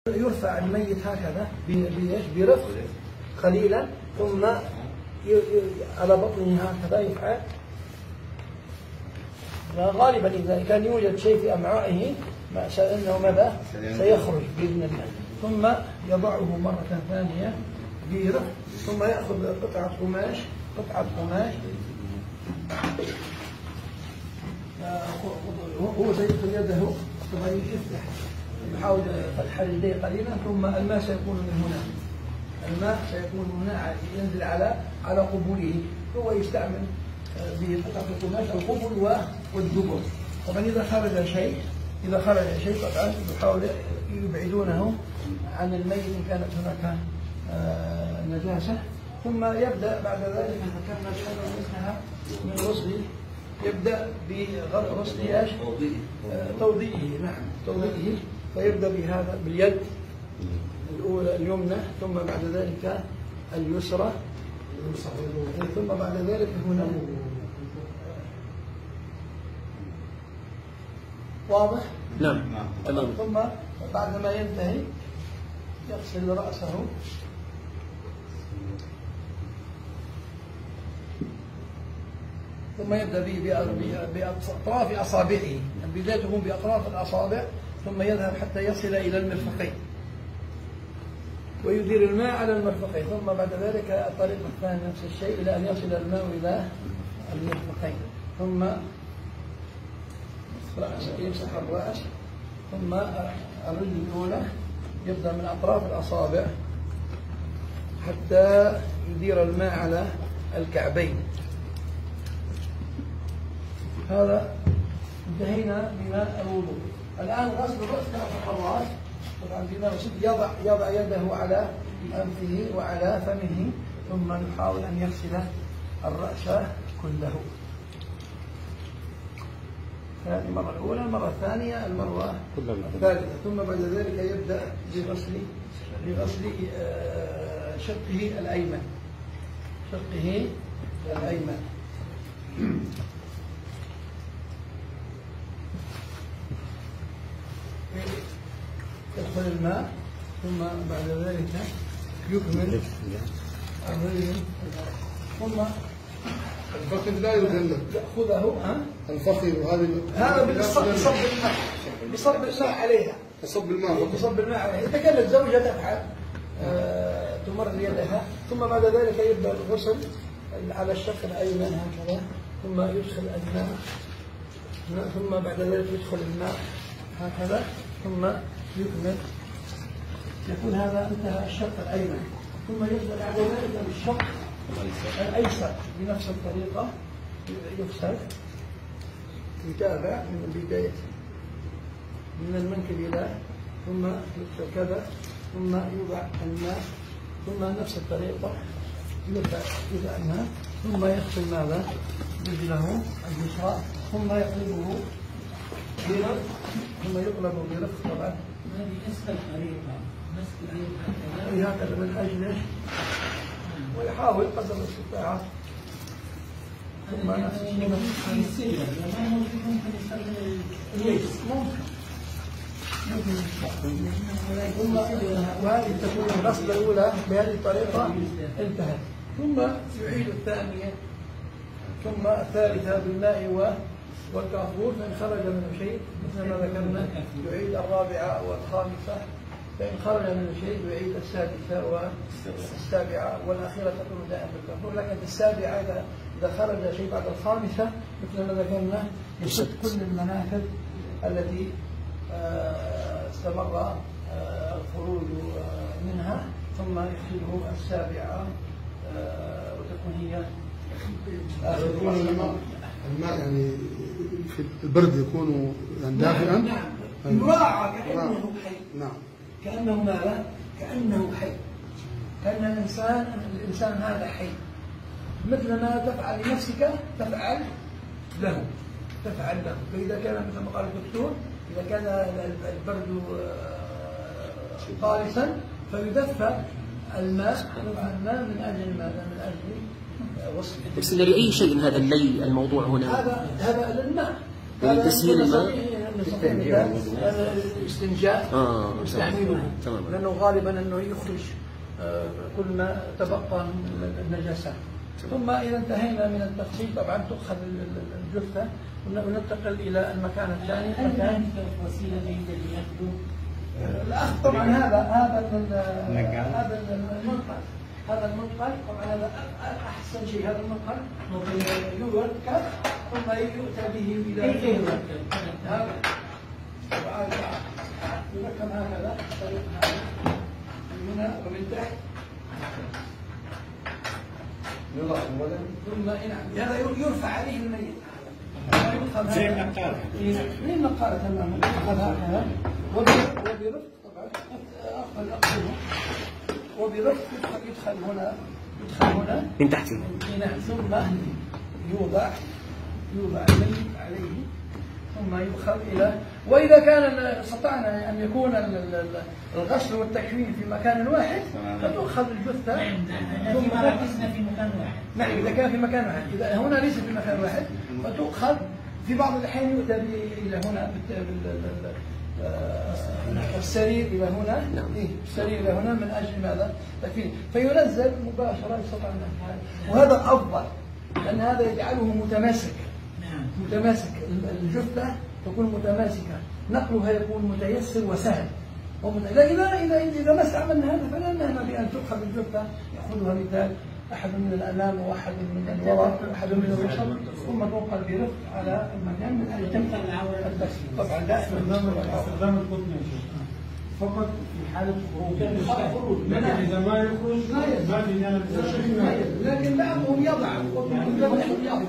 يرفع الميت هكذا برفق قليلا، ثم على بطنه هكذا يفعل. غالبا إذا كان يوجد شيء في أمعائه فإنه ماذا؟ سيخرج بإذن الله. ثم يضعه مرة ثانية برفق، ثم يأخذ قطعة قماش هو سيدخل يده، ثم يفتح، يحاول فتح رجليه قليلا، ثم الماء سيكون من هنا، ينزل على قبوله. هو يستعمل بقطعة القماش القبل والدبر. طبعا إذا خرج شيء طبعا يحاول يبعدونه عن الميت إن كانت هناك نجاسة. ثم يبدأ بعد ذلك نتكلم مثلها من غسل، يبدأ بغسل توضيئه. نعم، توضيئه. فيبدأ بهذا باليد الأولى اليمنى، ثم بعد ذلك اليسرى، ثم بعد ذلك هنا. واضح؟ نعم تمام. ثم بعد ما ينتهي يغسل رأسه، ثم يبدأ بأطراف أصابعه، بدايته بأطراف الأصابع، ثم يذهب حتى يصل إلى المرفقين، ويدير الماء على المرفقين. ثم بعد ذلك الطريق الثاني نفس الشيء إلى أن يصل الماء إلى المرفقين. ثم يمسح الرأس، ثم الرجل الأولى يبدأ من أطراف الأصابع حتى يدير الماء على الكعبين. هذا انتهينا بماء الوضوء. الآن غسل الرأس 3 مرات. طبعا بما يضع يده على أنفه وعلى فمه، ثم نحاول أن يغسل الرأس كله. هذه المرة الأولى. المرة الثانية، المرة الثالثة. ثم بعد ذلك يبدأ بغسل شقه الأيمن. يدخل الماء، ثم بعد ذلك يكمل الرجل، ثم الفخذ لا يذل، يأخذه الفخذ، وهذه هذا بصب الماء عليها، بصب الماء عليها. إذا كانت زوجة تفعل تمر يدها. ثم بعد ذلك يبدأ الغسل على الشق الأيمن هكذا، ثم يدخل الماء، ثم بعد ذلك يدخل الماء هكذا، ثم يكمل. يكون هذا انتهى الشق الأيمن. ثم يبدأ بعد ذلك بالشق الأيسر بنفس الطريقة، يغسل، يتابع من بداية من المنكب إلى، ثم يغسل كذا، ثم يوضع الماء، ثم نفس الطريقة يوضع الماء، ثم يغسل ماذا؟ رجله اليسرى، ثم يقلبه برفق، طبعا. هذه أسهل طريقة، هكذا من أجله، ويحاول قدر الاستطاعة. ثم نفس الشيء ممكن. وهذه تكون الغسلة الأولى بهذه الطريقة انتهت. ثم يعيد الثانية، ثم الثالثة بالماء والكافور. فإن خرج منه شيء مثل ما ذكرنا يعيد الرابعة والخامسة. فإن خرج منه شيء يعيد السادسة والسابعة، والأخيرة تكون دائما بالكافور. لكن السابعة إذا خرج شيء بعد الخامسة مثل ما ذكرنا يسد كل المنافذ التي استمر الخروج منها، ثم يحله السابعة، وتكون هي الماء يعني في البرد يكون يعني دافئا. نعم، يراعى كأنه حي. نعم، كأنه ماذا؟ كأنه حي، كأن الإنسان هذا حي. مثل ما تفعل لنفسك تفعل له. فإذا كان مثل ما قال الدكتور، إذا كان البرد خالصا فيدفى الماء من أجل ماذا؟ من أجل غسل. بس لأي شيء هذا اللي الموضوع هنا؟ هذا للماء، لتسهيل الماء. الاستنجاء يستعملونه، لأنه غالبا أنه يخرج كل ما تبقى من النجاسات. ثم إذا انتهينا من التغسيل طبعا تؤخذ الجثة وننتقل إلى المكان الثاني. هل وسيلة جيدة لأخذه؟ الأخذ طبعا هذا المنقل، هذا المنقل طبعا هذا أحسن شيء. هذا المنقل يركب ثم يؤتى به إلى يركب هكذا من هنا ومن تحت ثم هذا يرفع عليه الميت زي النقالة. زي النقالة تماما. يؤخذ هكذا وبرفق طبعا أخذه وبرفق يدخل هنا من تحت. نعم. ثم يوضع الميت عليه ثم يؤخذ إلى، وإذا كان استطعنا أن يكون الغسل والتكفين في مكان واحد فتؤخذ الجثة. ثم ركزنا في مكان واحد. نعم إذا كان في مكان واحد، إذا هنا ليس في مكان واحد فتؤخذ في بعض الأحيان يؤتى إلى هنا السرير إلى هنا. السرير إلى هنا من أجل ماذا؟ تكفين. فينزل مباشرة يستطيع وهذا الأفضل لأن هذا يجعله متماسك. متماسك الجثة تكون متماسكة، نقلها يكون متيسر وسهل. إذا ما استعملنا هذا فلا نهم بأن تؤخذ الجثة يأخذها مثال أحد من الأمام وأحد من الوراء وأحد من الوسط ثم تنقل برفق على المكان من أجل تمثل التكسير. طبعا دائما استخدام القطن فقط في حالة خروج، لكن إذا ما يخرج ما في نهاية. لكن بعضهم يضع القطن من باب الاحتياط.